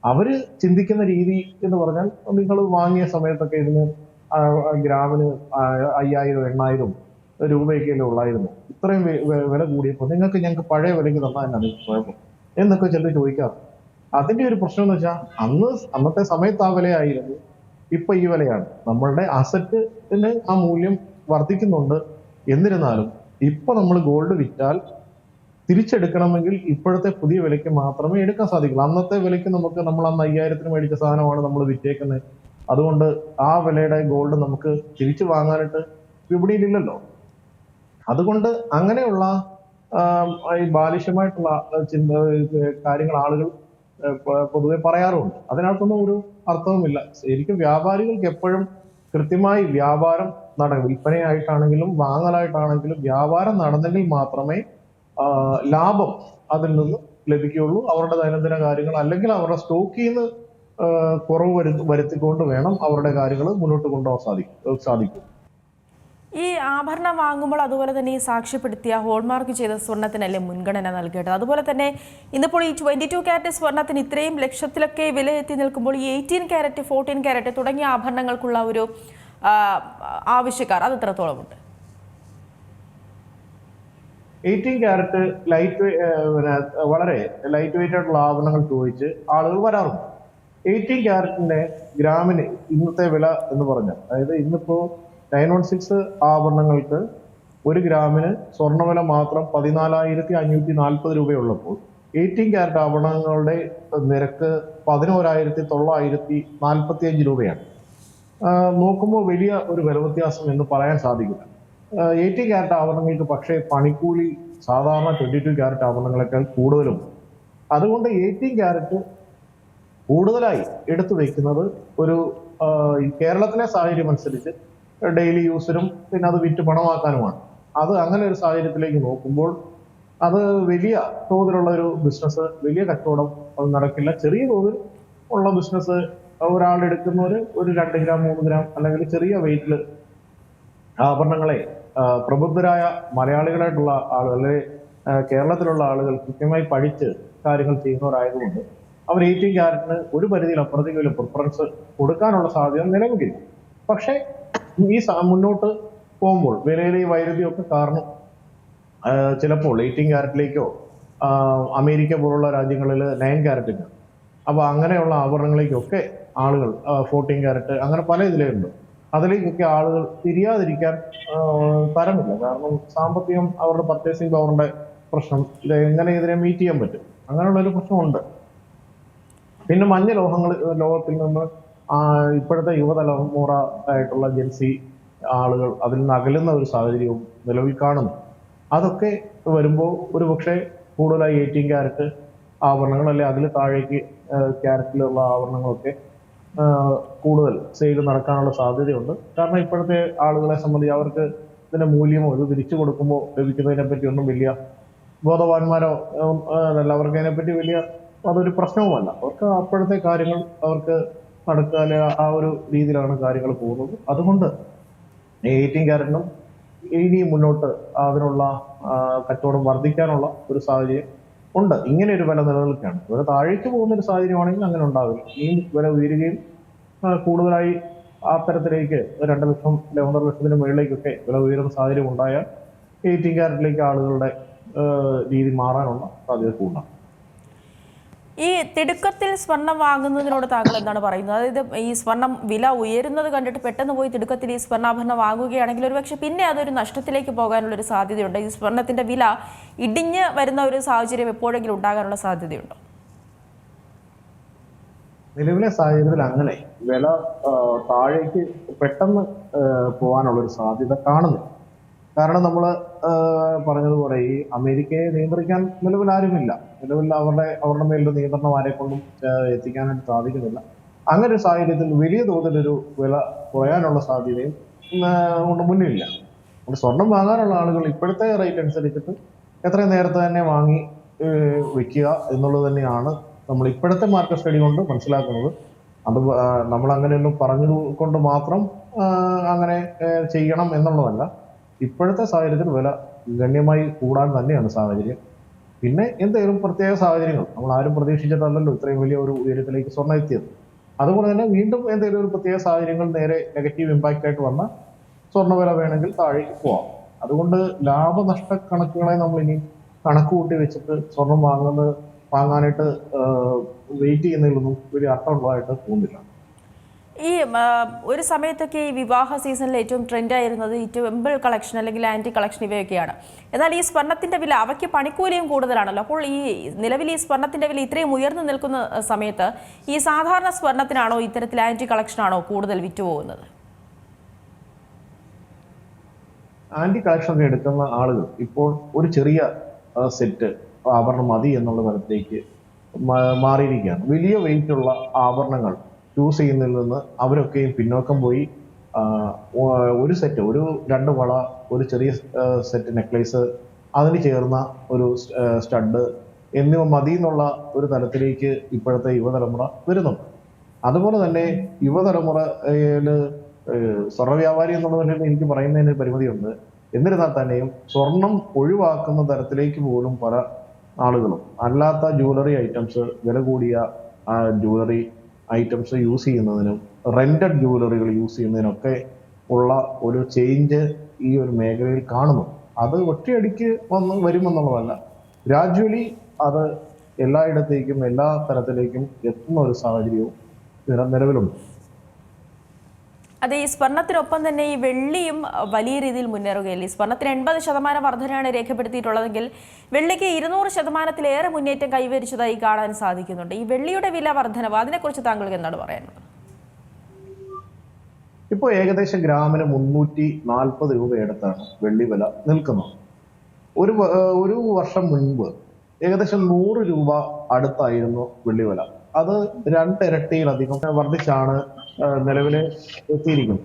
അവര് ചിന്തിക്കുന്ന രീതി എന്ന് പറഞ്ഞാൽ, നിങ്ങൾ വാങ്ങിയ സമയത്തൊക്കെ ഇതിന് ഗ്രാമിന് 5000-8000 രൂപയൊക്കെയല്ലേ ഉള്ളായിരുന്നു, ഇത്രയും വില കൂടിയപ്പോൾ ഞങ്ങൾക്ക് പഴയ വിലയ്ക്ക് തന്നാൽ തന്നെ കുഴപ്പം എന്നൊക്കെ ചിലർ ചോദിക്കാറുണ്ട്. അതിന്റെ ഒരു പ്രശ്നം എന്ന് വെച്ചാൽ അന്നത്തെ സമയത്ത് ആ വിലയായിരുന്നു, ഇപ്പൊ ഈ വിലയാണ്. നമ്മളുടെ അസറ്റിന് ആ മൂല്യം വർദ്ധിക്കുന്നുണ്ട്. എന്നിരുന്നാലും ഇപ്പൊ നമ്മൾ ഗോൾഡ് വിറ്റാൽ തിരിച്ചെടുക്കണമെങ്കിൽ ഇപ്പോഴത്തെ പുതിയ വിലയ്ക്ക് മാത്രമേ എടുക്കാൻ സാധിക്കുള്ളൂ. അന്നത്തെ വിലയ്ക്ക് നമ്മൾ അന്ന് 5000-ന് മേടിച്ച സാധനമാണ് നമ്മൾ വിറ്റേക്കുന്നത്. അതുകൊണ്ട് ആ വിലയുടെ ഗോൾഡ് നമുക്ക് തിരിച്ചു വാങ്ങാനായിട്ട് വിപണിയിലില്ലല്ലോ. അതുകൊണ്ട് അങ്ങനെയുള്ള ഈ ബാലിഷ്യമായിട്ടുള്ള കാര്യങ്ങൾ ആളുകൾ പൊതുവെ പറയാറുണ്ട്. അതിനകത്തൊന്നും ഒരു അർത്ഥവുമില്ല. ശരിക്കും വ്യാപാരികൾക്ക് എപ്പോഴും കൃത്യമായി വ്യാപാരം വിൽപ്പനയായിട്ടാണെങ്കിലും വാങ്ങലായിട്ടാണെങ്കിലും വ്യാപാരം നടന്നെങ്കിൽ മാത്രമേ ലാഭം അതിൽ നിന്ന് ലഭിക്കുകയുള്ളൂ. അവരുടെ ദൈനംദിന കാര്യങ്ങൾ, അല്ലെങ്കിൽ അവരുടെ സ്റ്റോക്കിൽ നിന്ന് കുറവ് വരുത്തിക്കൊണ്ട് വേണം അവരുടെ കാര്യങ്ങൾ മുന്നോട്ട് കൊണ്ടുപോകാൻ സാധിക്കും. ഈ ആഭരണം വാങ്ങുമ്പോൾ അതുപോലെ തന്നെ ഈ സാക്ഷ്യപ്പെടുത്തിയ ഹോൾമാർക്ക് ചെയ്ത സ്വർണ്ണത്തിനല്ലേ മുൻഗണന നൽകേണ്ടത്? അതുപോലെ തന്നെ ഇന്നിപ്പോൾ ഈ 22 ക്യാരറ്റ് സ്വർണ്ണത്തിന് ഇത്രയും ലക്ഷത്തിലൊക്കെ വില എത്തി നിൽക്കുമ്പോൾ ഈ 18 ക്യാരറ്റ് 14 ക്യാരറ്റ് തുടങ്ങിയ ആഭരണങ്ങൾക്കുള്ള ഒരു ആവശ്യക്കാർ അത് എത്രത്തോളമുണ്ട്? 18 ക്യാരറ്റ് വളരെ ലൈറ്റ് വെയിറ്റ് ആയിട്ടുള്ള ആഭരണങ്ങൾ ചോദിച്ച് ആളുകൾ വരാറുണ്ട്. 18 ക്യാരറ്റിന്റെ ഗ്രാമിന് ഇന്നത്തെ വില എന്ന് പറഞ്ഞാൽ, അതായത് ഇന്നിപ്പോ 916 ആഭരണങ്ങൾക്ക് 1 ഗ്രാമിന് സ്വർണ്ണവില മാത്രം 14,540 രൂപയുള്ളപ്പോൾ 18 ക്യാരറ്റ് ആഭരണങ്ങളുടെ നിരക്ക് 11,945 രൂപയാണ്. നോക്കുമ്പോൾ വലിയ ഒരു വില വ്യത്യാസം എന്ന് പറയാൻ സാധിക്കില്ല. 18 ക്യാരറ്റ് ആഭരണങ്ങൾക്ക് പക്ഷേ പണിക്കൂലി സാധാരണ 22 ക്യാരറ്റ് ആഭരണങ്ങളെക്കാൾ കൂടുതലും. അതുകൊണ്ട് 18 ക്യാരറ്റ് കൂടുതലായി എടുത്തു വെക്കുന്നത് ഒരു കേരളത്തിലെ സാഹചര്യം അനുസരിച്ച് ഡെയിലി യൂസിനും പിന്നെ അത് വിറ്റ് പണമാക്കാനുമാണ്. അത് അങ്ങനെ ഒരു സാഹചര്യത്തിലേക്ക് നോക്കുമ്പോൾ അത് വലിയ തോതിലുള്ള ഒരു ബിസിനസ്, വലിയ കച്ചവടം അത് നടക്കില്ല. ചെറിയ തോതിൽ ഉള്ള ബിസിനസ് ഒരാളെടുക്കുന്നവർ ഒരു 2 ഗ്രാം 3 ഗ്രാം അല്ലെങ്കിൽ ചെറിയ വെയിറ്റിൽ ആഭരണങ്ങളെ പ്രബുദ്ധരായ മലയാളികളായിട്ടുള്ള ആളുകൾ അല്ലെങ്കിൽ കേരളത്തിലുള്ള ആളുകൾ കൃത്യമായി പഠിച്ച് കാര്യങ്ങൾ ചെയ്യുന്നവരായതുകൊണ്ട് അവർ 18 ക്യാരറ്റിന് ഒരു പരിധിയിൽ അപ്പുറത്തേക്ക് വലിയ പ്രിഫറൻസ് കൊടുക്കാനുള്ള സാധ്യത നിലവിലില്ല. പക്ഷേ ഈ മുന്നോട്ട് പോകുമ്പോൾ വിലയിലെ ഈ വൈരുദ്ധ്യമൊക്കെ കാരണം ചിലപ്പോൾ 18 ക്യാരറ്റിലേക്കോ അമേരിക്ക പോലുള്ള രാജ്യങ്ങളിൽ 9 ക്യാരറ്റിന് അപ്പോൾ അങ്ങനെയുള്ള ആഭരണങ്ങളിലേക്കൊക്കെ ആളുകൾ 14 ക്യാരറ്റ് അങ്ങനെ പല ഇതിലുണ്ട്. അതിലേക്കൊക്കെ ആളുകൾ തിരിയാതിരിക്കാൻ തരമില്ല. കാരണം സാമ്പത്തികം അവരുടെ പർച്ചേസിംഗ് പവറിന്റെ പ്രശ്നം, ഇത് എങ്ങനെ ഇതിനെ മീറ്റ് ചെയ്യാൻ പറ്റും, അങ്ങനെയുള്ള ഒരു പ്രശ്നമുണ്ട്. പിന്നെ മഞ്ഞ ലോകത്തിൽ നിന്ന് ഇപ്പോഴത്തെ യുവതലമുറ ആയിട്ടുള്ള ജെൻസി ആളുകൾ അതിൽ നിന്ന് അകലുന്ന ഒരു സാഹചര്യവും നിലവിൽ കാണുന്നു. അതൊക്കെ വരുമ്പോൾ ഒരു പക്ഷേ കൂടുതലായി 18 ക്യാരറ്റ് ആഭരണങ്ങൾ അല്ലെ അതിൽ താഴേക്ക് ക്യാരറ്റിലുള്ള ആഭരണങ്ങളൊക്കെ കൂടുതൽ സെയിൽ നടക്കാനുള്ള സാധ്യതയുണ്ട്. കാരണം ഇപ്പോഴത്തെ ആളുകളെ സംബന്ധിച്ച് അവർക്ക് ഇതിന്റെ മൂല്യമോ ഇത് തിരിച്ചു കൊടുക്കുമ്പോൾ ലഭിക്കുന്നതിനെ പറ്റി ഒന്നും വലിയ ബോധവാന്മാരോ അല്ല, അവർക്ക് അതിനെപ്പറ്റി വലിയ അതൊരു പ്രശ്നവുമല്ല. അവർക്ക് അപ്പോഴത്തെ കാര്യങ്ങൾ അവർക്ക് നടക്കാൻ ആ ഒരു രീതിയിലാണ് കാര്യങ്ങൾ പോകുന്നത്. അതുകൊണ്ട് 18 ക്യാരറ്റിനും ഇനി മുന്നോട്ട് അതിനുള്ള കച്ചവടം വർദ്ധിക്കാനുള്ള ഒരു സാഹചര്യം ഉണ്ട്. ഇങ്ങനെ ഒരു വില നിലനിൽക്കുകയാണ്. വില താഴേക്ക് പോകുന്ന ഒരു സാഹചര്യമാണെങ്കിൽ അങ്ങനെ ഉണ്ടാവില്ല. ഈ വില ഉയരുകയും കൂടുതലായി ആ തരത്തിലേക്ക് 2 ലക്ഷം 1.5 ലക്ഷത്തിന് മുകളിലേക്കൊക്കെ വില ഉയരുന്ന സാഹചര്യം ഉണ്ടായാൽ 18 ക്യാരറ്റിലേക്ക് ആളുകളുടെ രീതി മാറാനുള്ള സാധ്യത കൂടുതലാണ്. ഈ തിടുക്കത്തിൽ സ്വർണം വാങ്ങുന്നതിനോട് താങ്കൾ എന്താണ് പറയുന്നത്? അതായത് ഈ സ്വർണം വില ഉയരുന്നത് കണ്ടിട്ട് പെട്ടെന്ന് പോയി തിടുക്കത്തിൽ ഈ സ്വർണ്ണാഭരണം വാങ്ങുകയാണെങ്കിൽ ഒരുപക്ഷെ പിന്നെ അതൊരു നഷ്ടത്തിലേക്ക് പോകാനുള്ളൊരു സാധ്യതയുണ്ട്. ഈ സ്വർണത്തിന്റെ വില ഇടിഞ്ഞ് വരുന്ന ഒരു സാഹചര്യം എപ്പോഴെങ്കിലും ഉണ്ടാകാനുള്ള സാധ്യതയുണ്ടോ? നിലവിലെ സാഹചര്യത്തിൽ അങ്ങനെ വില താഴേക്ക് പെട്ടെന്ന് പോകാനുള്ള ഒരു സാധ്യത കാണുന്നില്ല. കാരണം നമ്മൾ പറഞ്ഞതുപോലെ ഈ അമേരിക്കയെ നിയന്ത്രിക്കാൻ നിലവിൽ ആരുമില്ല. നിലവിൽ അവരുടെ മേലുള്ള നിയന്ത്രണം ആരെ കൊണ്ടും എത്തിക്കാനായിട്ട് സാധിക്കുന്നില്ല. അങ്ങനെ ഒരു സാഹചര്യത്തിൽ വലിയ തോതിലൊരു വില കുറയാനുള്ള സാധ്യതയും കൊണ്ട് മുന്നിലില്ല. സ്വർണം വാങ്ങാനുള്ള ആളുകൾ ഇപ്പോഴത്തെ റേറ്റ് അനുസരിച്ചിട്ട് എത്രയും നേരത്തെ തന്നെ വാങ്ങി വെക്കുക എന്നുള്ളത് തന്നെയാണ് നമ്മൾ ഇപ്പോഴത്തെ മാർക്കറ്റ് സ്റ്റഡി കൊണ്ട് മനസ്സിലാക്കുന്നത്. അത് നമ്മൾ അങ്ങനെയൊന്നും പറഞ്ഞുകൊണ്ട് മാത്രം അങ്ങനെ ചെയ്യണം എന്നുള്ളതല്ല. ഇപ്പോഴത്തെ സാഹചര്യത്തിൽ വില ഗണ്യമായി കൂടാൻ തന്നെയാണ് സാഹചര്യം. പിന്നെ എന്തെങ്കിലും പ്രത്യേക സാഹചര്യങ്ങൾ നമ്മൾ ആരും പ്രതീക്ഷിച്ചിട്ടല്ലല്ലോ ഇത്രയും വലിയ ഒരു ഉയരത്തിലേക്ക് സ്വർണ്ണം എത്തിയത്. അതുപോലെ തന്നെ വീണ്ടും എന്തെങ്കിലും ഒരു പ്രത്യേക സാഹചര്യങ്ങൾ നേരെ നെഗറ്റീവ് ഇമ്പാക്റ്റ് ആയിട്ട് വന്ന സ്വർണ്ണവില വേണമെങ്കിൽ താഴേക്ക് പോവാം. അതുകൊണ്ട് ലാഭനഷ്ട കണക്കുകളെ നമ്മൾ ഇനി കണക്ക് കൂട്ടി വെച്ചിട്ട് സ്വർണം വാങ്ങാനായിട്ട് വെയിറ്റ് ചെയ്യുന്നതിലൊന്നും വലിയ അർത്ഥമുള്ളതായിട്ട് തോന്നുന്നില്ല. ഈ ഒരു സമയത്തൊക്കെ ഈ വിവാഹ സീസണിൽ ഏറ്റവും ട്രെൻഡായിരുന്നത് ഈ ടെമ്പിൾ കളക്ഷൻ അല്ലെങ്കിൽ ആൻറ്റി കളക്ഷൻ ഇവയൊക്കെയാണ്. എന്നാൽ ഈ സ്വർണത്തിൻ്റെ വില അവയ്ക്ക് പണിക്കൂലിയും കൂടുതലാണല്ലോ. അപ്പോൾ ഈ നിലവിൽ ഈ സ്വർണത്തിൻ്റെ വില ഇത്രയും ഉയർന്നു നിൽക്കുന്ന സമയത്ത് ഈ സാധാരണ സ്വർണത്തിനാണോ ഇത്തരത്തിൽ ആൻറ്റി കളക്ഷനാണോ കൂടുതൽ വിറ്റുപോകുന്നത്? ആൻറ്റി കളക്ഷൻ എടുക്കുന്ന ആളുകൾ ഇപ്പോൾ ഒരു ചെറിയ സെറ്റ് ആഭരണം മതി എന്നുള്ള തരത്തിലേക്ക് മാറിയിരിക്കുകയാണ്. വലിയ വെയിറ്റുള്ള ആഭരണങ്ങൾ ചൂസ് ചെയ്യുന്നതിൽ നിന്ന് അവരൊക്കെയും പിന്നോക്കം പോയി ഒരു സെറ്റ്, ഒരു 2 വള, ഒരു ചെറിയ സെറ്റ് നെക്ലേസ്, അതിന് ചേർന്ന ഒരു സ്റ്റഡ് എന്നിവ മതി എന്നുള്ള ഒരു തലത്തിലേക്ക് ഇപ്പോഴത്തെ യുവതലമുറ വരുന്നുണ്ട്. അതുപോലെ തന്നെ യുവതലമുറയിൽ സ്വർണ്ണ വ്യാപാരി എന്നുള്ളതിൽ എനിക്ക് പറയുന്നതിന് പരിമിതിയുണ്ട്. എന്നിരുന്നാൽ തന്നെയും സ്വർണം ഒഴിവാക്കുന്ന തരത്തിലേക്ക് പോലും പല ആളുകളും അല്ലാത്ത ജ്വല്ലറി ഐറ്റംസ്, വില കൂടിയ ജ്വല്ലറി ഐറ്റംസ് യൂസ് ചെയ്യുന്നതിനും റെന്റഡ് ജ്വല്ലറികൾ യൂസ് ചെയ്യുന്നതിനൊക്കെ ഉള്ള ഒരു ചേഞ്ച് ഈ ഒരു മേഖലയിൽ കാണുന്നു. അത് ഒറ്റയടിക്ക് വരുമെന്നുള്ളതല്ല, ഗ്രാജ്വലി അത് എല്ലായിടത്തേക്കും എല്ലാ തരത്തിലേക്കും എത്തുന്ന ഒരു സാഹചര്യവും നിലവിലുണ്ട്. അതെ, ഈ സ്വർണത്തിനൊപ്പം തന്നെ ഈ വെള്ളിയും വലിയ രീതിയിൽ മുന്നേറുകയല്ലേ. സ്വർണത്തിന് 80% വർധനയാണ് രേഖപ്പെടുത്തിയിട്ടുള്ളതെങ്കിൽ വെള്ളിക്ക് 200%-ലേറെ മുന്നേറ്റം കൈവരിച്ചതായി കാണാൻ സാധിക്കുന്നുണ്ട്. ഈ വെള്ളിയുടെ വില വർധനവ്, അതിനെക്കുറിച്ച് താങ്കൾക്ക് എന്താണ് പറയാനുള്ളത്? ഇപ്പോൾ ഏകദേശം ഗ്രാമിന് 340 രൂപയടുത്താണ് വെള്ളി വില നിൽക്കുന്നത്. ഒരു വർഷം മുൻപ് ഏകദേശം 100 രൂപ അടുത്തായിരുന്നു വെള്ളി വില. അത് രണ്ടിരട്ടിയിലധികം വർദ്ധിച്ചാണ് നിലവിൽ എത്തിയിരിക്കുന്നത്.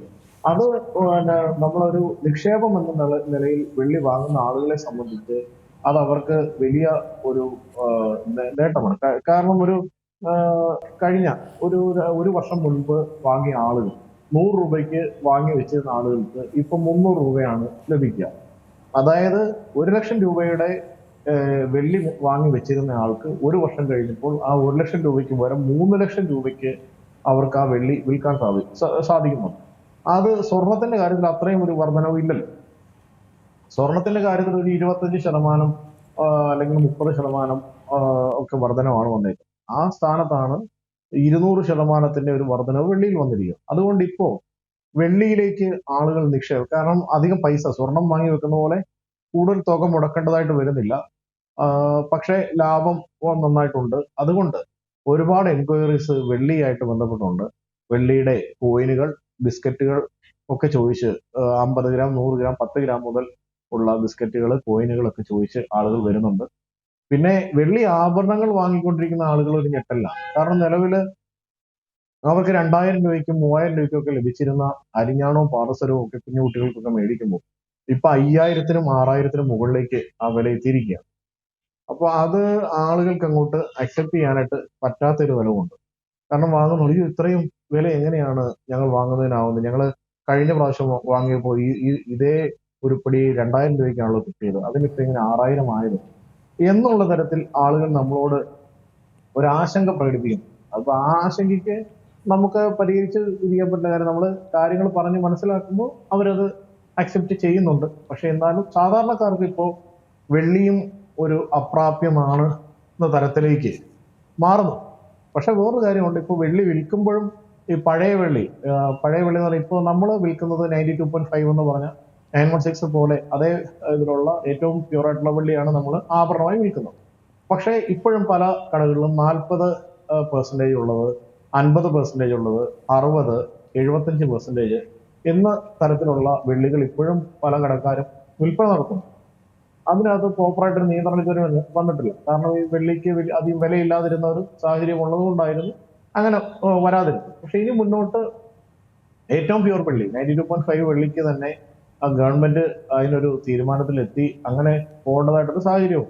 അത് പിന്നെ നമ്മളൊരു നിക്ഷേപം എന്ന നിലയിൽ വെള്ളി വാങ്ങുന്ന ആളുകളെ സംബന്ധിച്ച് അത് അവർക്ക് വലിയ ഒരു നേട്ടമാണ്. കാരണം കഴിഞ്ഞ ഒരു വർഷം മുൻപ് വാങ്ങിയ ആളുകൾ 100 രൂപയ്ക്ക് വാങ്ങി വെച്ചിരുന്ന ആളുകൾക്ക് ഇപ്പൊ 300 രൂപയാണ് ലഭിക്കുക. അതായത് 1 ലക്ഷം രൂപയുടെ വെള്ളി വാങ്ങി വെച്ചിരുന്ന ആൾക്ക് ഒരു വർഷം കഴിഞ്ഞപ്പോൾ ആ 1 ലക്ഷം രൂപയ്ക്ക് പകരം 3 ലക്ഷം രൂപയ്ക്ക് അവർക്ക് ആ വെള്ളി വിൽക്കാൻ സാധിക്കുന്നുണ്ട്. അത് സ്വർണത്തിന്റെ കാര്യത്തിൽ അത്രയും ഒരു വർധനവ് ഇല്ലല്ലോ. സ്വർണത്തിന്റെ കാര്യത്തിൽ ഒരു 25% അല്ലെങ്കിൽ 30% ഒക്കെ വർധനമാണ് വന്നേക്കുന്നത്. ആ സ്ഥാനത്താണ് 200% ഒരു വർധനവ് വെള്ളിയിൽ വന്നിരിക്കുക. അതുകൊണ്ട് ഇപ്പോ വെള്ളിയിലേക്ക് ആളുകൾ നിക്ഷേപം, കാരണം അധികം പൈസ സ്വർണം വാങ്ങി വെക്കുന്ന പോലെ കൂടുതൽ തുക മുടക്കേണ്ടതായിട്ട് വരുന്നില്ല. പക്ഷേ ലാഭം നന്നായിട്ടുണ്ട്. അതുകൊണ്ട് ഒരുപാട് എൻക്വയറീസ് വെള്ളിയായിട്ട് ബന്ധപ്പെട്ടുണ്ട്. വെള്ളിയുടെ കോയിനുകൾ, ബിസ്ക്കറ്റുകൾ ഒക്കെ ചോദിച്ച് 50 ഗ്രാം, 100 ഗ്രാം, 10 ഗ്രാം മുതൽ ഉള്ള ബിസ്ക്കറ്റുകൾ, കോയിനുകളൊക്കെ ചോദിച്ച് ആളുകൾ വരുന്നുണ്ട്. പിന്നെ വെള്ളി ആഭരണങ്ങൾ വാങ്ങിക്കൊണ്ടിരിക്കുന്ന ആളുകൾ ഒരു ഞെട്ടല്ല. കാരണം നിലവിൽ അവർക്ക് 2000 രൂപയ്ക്കും 3000 രൂപയ്ക്കും ഒക്കെ ലഭിച്ചിരുന്ന അരിഞ്ഞാണവും പാദസരവും ഒക്കെ കുഞ്ഞു കുട്ടികൾക്കൊക്കെ മേടിക്കുമ്പോൾ ഇപ്പൊ 5000-നും 6000-നും മുകളിലേക്ക് ആ വില എത്തിയിരിക്കുകയാണ്. അപ്പൊ അത് ആളുകൾക്ക് അങ്ങോട്ട് അക്സെപ്റ്റ് ചെയ്യാനായിട്ട് പറ്റാത്തൊരു വിലവുണ്ട്. കാരണം വാങ്ങുന്നു, ഇത്രയും വില എങ്ങനെയാണ് ഞങ്ങൾ വാങ്ങുന്നതിനാവുന്നത്? ഞങ്ങൾ കഴിഞ്ഞ പ്രാവശ്യം വാങ്ങിയപ്പോൾ ഇതേ ഉരുപ്പടി 2000 രൂപയ്ക്കാണല്ലോ കിട്ടിയത്, അതിനിപ്പോ ഇങ്ങനെ 6000 ആയത് എന്നുള്ള തരത്തിൽ ആളുകൾ നമ്മളോട് ഒരാശങ്ക പ്രകടിപ്പിക്കുന്നു. അപ്പൊ ആ ആശങ്കയ്ക്ക് നമുക്ക് പരിഹരിച്ച് ചെയ്യാൻ പറ്റുന്ന കാര്യം, നമ്മൾ കാര്യങ്ങൾ പറഞ്ഞ് മനസ്സിലാക്കുമ്പോൾ അവരത് അക്സെപ്റ്റ് ചെയ്യുന്നുണ്ട്. പക്ഷെ എന്നാലും സാധാരണക്കാർക്ക് ഇപ്പോൾ വെള്ളിയും ഒരു അപ്രാപ്യമാണ് എന്ന തരത്തിലേക്ക് മാറുന്നു. പക്ഷെ വേറൊരു കാര്യമുണ്ട്, ഇപ്പോൾ വെള്ളി വിൽക്കുമ്പോഴും ഈ പഴയ വെള്ളി എന്ന് പറഞ്ഞാൽ ഇപ്പോൾ നമ്മൾ വിൽക്കുന്നത് 92.5 എന്ന് പറഞ്ഞ 916 പോലെ അതേ ഇതിലുള്ള ഏറ്റവും പ്യൂർ ആയിട്ടുള്ള വെള്ളിയാണ് നമ്മൾ ആഭരണമായി വിൽക്കുന്നത്. പക്ഷേ ഇപ്പോഴും പല കടകളിലും 40% ഉള്ളത്, 50% ഉള്ളത്, 60, 75% എന്ന തരത്തിലുള്ള വെള്ളികൾ ഇപ്പോഴും പല കടക്കാരും വിൽപ്പന നടത്തുന്നു. അതിനകത്ത് പ്രോപ്പറായിട്ടൊരു നിയന്ത്രണം ഇതുവരെ വന്നിട്ടില്ല. കാരണം ഈ വെള്ളിക്ക് അധികം വിലയില്ലാതിരുന്ന ഒരു സാഹചര്യം ഉള്ളതുകൊണ്ടായിരുന്നു അങ്ങനെ വരാതിരുന്നത്. പക്ഷെ ഇനി മുന്നോട്ട് ഏറ്റവും പ്യൂർ വെള്ളി 92.5 വെള്ളിക്ക് തന്നെ ഗവൺമെന്റ് അതിനൊരു തീരുമാനത്തിലെത്തി അങ്ങനെ പോകേണ്ടതായിട്ടൊരു സാഹചര്യവും.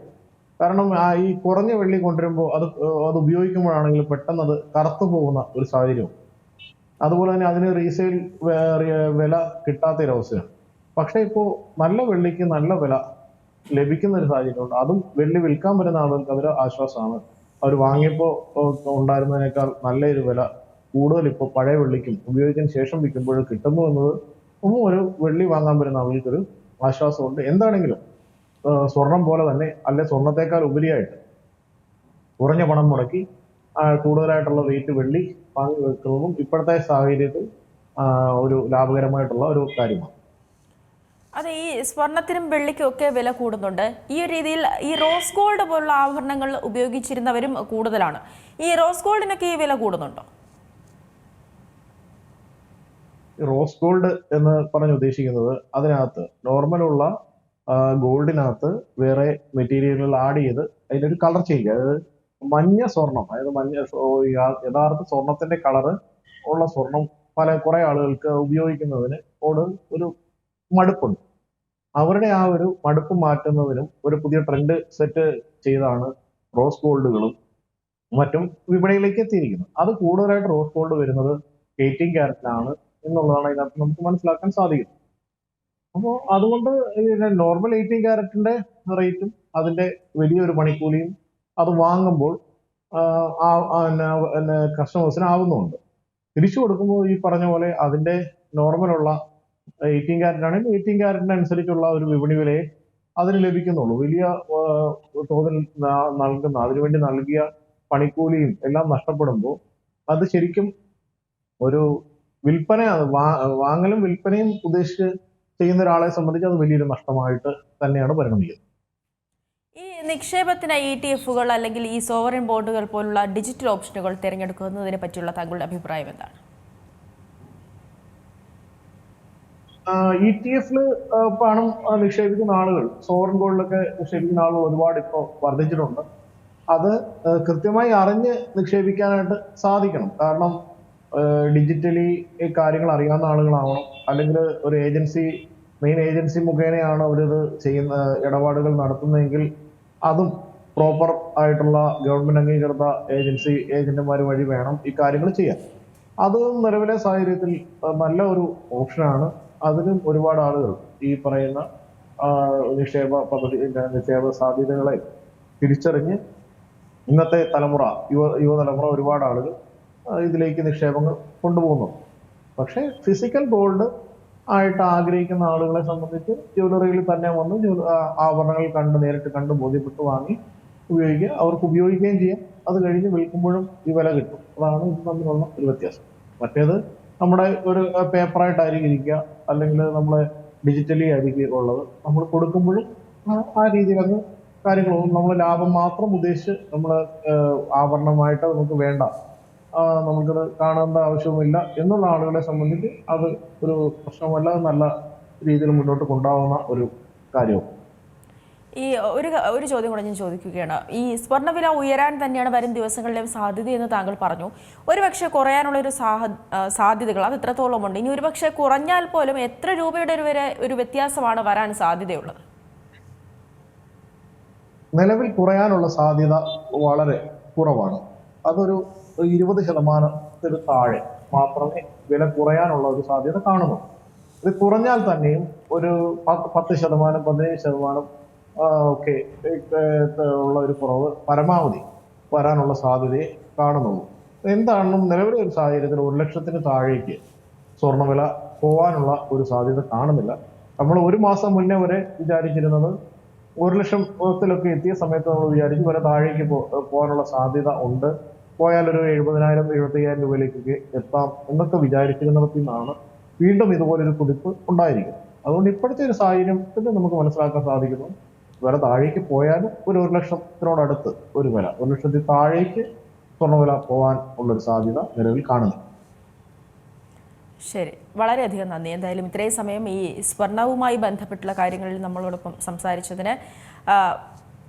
കാരണം ഈ കുറഞ്ഞ വെള്ളി കൊണ്ടുവരുമ്പോൾ അത് ഉപയോഗിക്കുമ്പോഴാണെങ്കിൽ പെട്ടെന്ന് അത് കറുത്തു പോകുന്ന ഒരു സാഹചര്യവും. അതുപോലെ തന്നെ അതിന് റീസെയിൽ വില കിട്ടാത്തൊരവസ്ഥയാണ്. പക്ഷെ ഇപ്പോൾ നല്ല വെള്ളിക്ക് നല്ല വില ലഭിക്കുന്ന ഒരു സാഹചര്യമുണ്ട്. അതും വെള്ളി വിൽക്കാൻ വരുന്ന ആളുകൾക്ക് അതൊരു ആശ്വാസമാണ്. അവർ വാങ്ങിയപ്പോൾ ഉണ്ടായിരുന്നതിനേക്കാൾ നല്ലൊരു വില കൂടുതൽ ഇപ്പോൾ പഴയ വെള്ളിക്കും ഉപയോഗിച്ചതിന് ശേഷം വിൽക്കുമ്പോൾ കിട്ടുന്നു എന്നത് ഒരു വെള്ളി വാങ്ങാൻ വരുന്ന ആളുകൾക്കൊരു ആശ്വാസമുണ്ട്. എന്താണെങ്കിലും സ്വർണം പോലെ തന്നെ, അല്ലെ സ്വർണത്തെക്കാൾ ഉപരിയായിട്ട് കുറഞ്ഞ പണം മുടക്കി കൂടുതലായിട്ടുള്ള വെയിറ്റ് വെള്ളി വാങ്ങി വെക്കുന്നതും ഇപ്പോഴത്തെ സാഹചര്യത്തിൽ ഒരു ലാഭകരമായിട്ടുള്ള ഒരു കാര്യമാണ്. അതെ, ഈ സ്വർണത്തിനും വെള്ളിക്കും ഒക്കെ വില കൂടുന്നുണ്ട്. ഈ ഒരു രീതിയിൽ ഈ റോസ് ഗോൾഡ് പോലുള്ള ആഭരണങ്ങൾ ഉപയോഗിച്ചിരുന്നവരും കൂടുതലാണ്. ഈ റോസ് ഗോൾഡിനൊക്കെ ഈ വില കൂടുന്നുണ്ടോ? റോസ് ഗോൾഡ് എന്ന് പറഞ്ഞ് ഉദ്ദേശിക്കുന്നത് അതിനകത്ത് നോർമലുള്ള ഗോൾഡിനകത്ത് വേറെ മെറ്റീരിയലുകൾ ആഡ് ചെയ്ത് അതിനൊരു കളർ ചേഞ്ച്, അതായത് മഞ്ഞ സ്വർണം, യഥാർത്ഥ സ്വർണത്തിന്റെ കളറ് ഉള്ള സ്വർണം കുറെ ആളുകൾക്ക് ഉപയോഗിക്കുന്നതിന് ഒരു മടുപ്പുണ്ട്. അവരുടെ ആ ഒരു മടുപ്പ് മാറ്റുന്നതിനും ഒരു പുതിയ ട്രെൻഡ് സെറ്റ് ചെയ്താണ് റോസ് ഗോൾഡുകളും മറ്റും വിപണിയിലേക്ക് എത്തിയിരിക്കുന്നത്. അത് കൂടുതലായിട്ട് റോസ് ഗോൾഡ് വരുന്നത് 18 ക്യാരറ്റിലാണ് എന്നുള്ളതാണ് ഇതിനകത്ത് നമുക്ക് മനസ്സിലാക്കാൻ സാധിക്കുന്നത്. അപ്പോൾ അതുകൊണ്ട് നോർമൽ 18 ക്യാരറ്റിന്റെ റേറ്റും അതിന്റെ വലിയൊരു പണിക്കൂലിയും അത് വാങ്ങുമ്പോൾ കസ്റ്റമേഴ്സിന് ആവുന്നുണ്ട്. തിരിച്ചു കൊടുക്കുമ്പോൾ ഈ പറഞ്ഞ പോലെ അതിന്റെ നോർമലുള്ള 18 ക്യാരറ്റ് ആണെങ്കിൽ 18 ക്യാരറ്റിന് അനുസരിച്ചുള്ള ഒരു വിപണി വിലയെ അതിന് ലഭിക്കുന്നുള്ളൂ. വലിയ തോതിൽ അതിനുവേണ്ടി നൽകിയ പണിക്കൂലിയും എല്ലാം നഷ്ടപ്പെടുമ്പോൾ അത് ശരിക്കും ഒരു വിൽപ്പന വാങ്ങലും വിൽപ്പനയും ഉദ്ദേശിച്ച് ചെയ്യുന്ന ഒരാളെ സംബന്ധിച്ച് അത് വലിയൊരു നഷ്ടമായിട്ട് തന്നെയാണ് പരിഗണിക്കുന്നത്. ഈ നിക്ഷേപത്തിന് ETF-കൾ അല്ലെങ്കിൽ ഈ സോവറിൻ ബോണ്ടുകൾ പോലുള്ള ഡിജിറ്റൽ ഓപ്ഷനുകൾ തിരഞ്ഞെടുക്കുന്നതിനെ പറ്റിയുള്ള താങ്കളുടെ അഭിപ്രായം എന്താണ്? ETF-ൽ പണം നിക്ഷേപിക്കുന്ന ആളുകൾ, സോവറിൻ ഗോൾഡിലൊക്കെ നിക്ഷേപിക്കുന്ന ആളുകൾ ഒരുപാട് ഇപ്പോൾ വർദ്ധിച്ചിട്ടുണ്ട്. അത് കൃത്യമായി അറിഞ്ഞ് നിക്ഷേപിക്കാനായിട്ട് സാധിക്കണം. കാരണം ഡിജിറ്റലി കാര്യങ്ങൾ അറിയാവുന്ന ആളുകളാവണം. അല്ലെങ്കിൽ ഒരു മെയിൻ ഏജൻസി മുഖേനയാണ് അവരിത് ചെയ്യുന്ന ഇടപാടുകൾ നടത്തുന്നതെങ്കിൽ അതും പ്രോപ്പർ ആയിട്ടുള്ള ഗവൺമെന്റ് അംഗീകൃത ഏജന്റുമാർ വഴി വേണം ഈ കാര്യങ്ങൾ ചെയ്യാൻ. അത് നിലവിലെ സാഹചര്യത്തിൽ നല്ല ഒരു ഓപ്ഷനാണ്. അതിനും ഒരുപാട് ആളുകൾ ഈ പറയുന്ന നിക്ഷേപ സാധ്യതകളെ തിരിച്ചറിഞ്ഞ് ഇന്നത്തെ യുവതലമുറ ഒരുപാട് ആളുകൾ ഇതിലേക്ക് നിക്ഷേപങ്ങൾ കൊണ്ടുപോകുന്നു. പക്ഷേ ഫിസിക്കൽ ഗോൾഡ് ആയിട്ട് ആഗ്രഹിക്കുന്ന ആളുകളെ സംബന്ധിച്ച് ജ്വല്ലറിയിൽ തന്നെ വന്ന് ആഭരണങ്ങൾ നേരിട്ട് കണ്ട് ബോധ്യപ്പെട്ട് വാങ്ങി ഉപയോഗിക്കുക, അവർക്ക് ഉപയോഗിക്കുകയും ചെയ്യാം. അത് കഴിഞ്ഞ് വിൽക്കുമ്പോഴും ഈ വില കിട്ടും. അതാണ് ഇത് തമ്മിലുള്ള ഒരു വ്യത്യാസം. മറ്റേത് നമ്മുടെ ഒരു പേപ്പറായിട്ടായിരിക്കും ഇരിക്കുക, അല്ലെങ്കിൽ നമ്മളെ ഡിജിറ്റലി ആയിരിക്കും ഉള്ളത്. നമ്മൾ കൊടുക്കുമ്പോഴും ആ രീതിയിലങ്ങ് കാര്യങ്ങളൊന്നും നമ്മൾ ലാഭം മാത്രം ഉദ്ദേശിച്ച് നമ്മൾ ആഭരണമായിട്ട് നമുക്ക് വേണ്ട, നമുക്കത് കാണേണ്ട ആവശ്യവുമില്ല എന്നുള്ള ആളുകളെ സംബന്ധിച്ച് അത് ഒരു പ്രശ്നമല്ല, നല്ല രീതിയിൽ മുന്നോട്ട് കൊണ്ടുപോകുന്ന ഒരു കാര്യവും. ഈ ഒരു ചോദ്യം കൂടെ ഞാൻ ചോദിക്കുകയാണ്. ഈ സ്വർണ്ണവില ഉയരാൻ തന്നെയാണ് വരും ദിവസങ്ങളിലെയും സാധ്യതയെന്ന് താങ്കൾ പറഞ്ഞു. ഒരുപക്ഷെ കുറയാനുള്ളൊരു സാധ്യതകൾ അത് എത്രത്തോളമുണ്ട്? ഇനി ഒരുപക്ഷെ കുറഞ്ഞാൽ പോലും എത്ര രൂപയുടെ ഒരു വ്യത്യാസമാണ് വരാൻ സാധ്യതയുള്ളത്? നിലവിൽ കുറയാനുള്ള സാധ്യത വളരെ കുറവാണ്. അതൊരു 20% താഴെ മാത്രമേ വില കുറയാനുള്ള ഒരു സാധ്യത കാണുന്നു. ഇത് കുറഞ്ഞാൽ തന്നെയും ഒരു 10%, 15% ഒക്കെ ഉള്ള ഒരു കുറവ് പരമാവധി വരാനുള്ള സാധ്യതയെ കാണുന്നുള്ളൂ. എന്താണെന്നും നിലവിലെ ഒരു സാഹചര്യത്തിൽ 1 ലക്ഷത്തിന് താഴേക്ക് സ്വർണ്ണവില പോകാനുള്ള ഒരു സാധ്യത കാണുന്നില്ല. നമ്മൾ ഒരു മാസം മുന്നേ വരെ വിചാരിച്ചിരുന്നത് 1 ലക്ഷത്തിലൊക്കെ എത്തിയ സമയത്ത് നമ്മൾ വിചാരിച്ചു വില താഴേക്ക് പോകാനുള്ള സാധ്യത ഉണ്ട്, പോയാലൊരു 70,000, 75,000 രൂപയിലേക്കൊക്കെ എത്താം എന്നൊക്കെ വിചാരിച്ചിരുന്നിടത്തിൽ നിന്നാണ് വീണ്ടും ഇതുപോലൊരു കുതിപ്പ് ഉണ്ടായിരിക്കും. അതുകൊണ്ട് ഇപ്പോഴത്തെ ഒരു സാഹചര്യത്തിൽ നമുക്ക് മനസ്സിലാക്കാൻ സാധിക്കുന്നു, വില താഴേക്ക് പോയാലും ഒരു 1 ലക്ഷത്തിനോടടുത്ത് ഒരു വില, 1 ലക്ഷത്തിൽ താഴേക്ക് സ്വർണ്ണവില പോകാൻ ഉള്ളൊരു സാധ്യത നിലവിൽ കാണുന്നു. ശരി, വളരെയധികം നന്ദി. എന്തായാലും ഇത്രയും സമയം ഈ സ്വർണവുമായി ബന്ധപ്പെട്ടുള്ള കാര്യങ്ങളിൽ നമ്മളോടൊപ്പം സംസാരിച്ചതിന്.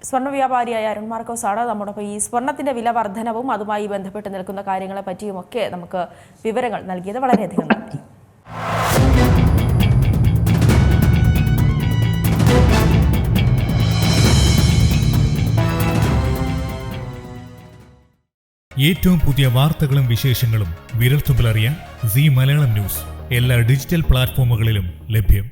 സ്വർണ്ണ വ്യാപാരിയായ അരുൺ മാർക്കോസ് ആണ് നമ്മോടൊപ്പം ഈ സ്വർണത്തിന്റെ വില വർധനവും അതുമായി ബന്ധപ്പെട്ട് നിൽക്കുന്ന കാര്യങ്ങളെ പറ്റിയുമൊക്കെ നമുക്ക് വിവരങ്ങൾ നൽകിയത്. വളരെയധികം നന്ദി. ഏറ്റവും പുതിയ വാർത്തകളും വിശേഷങ്ങളും വിരൽത്തുമ്പിലറിയാൻ സീ മലയാളം ന്യൂസ് എല്ലാ ഡിജിറ്റൽ പ്ലാറ്റ്ഫോമുകളിലും ലഭ്യം.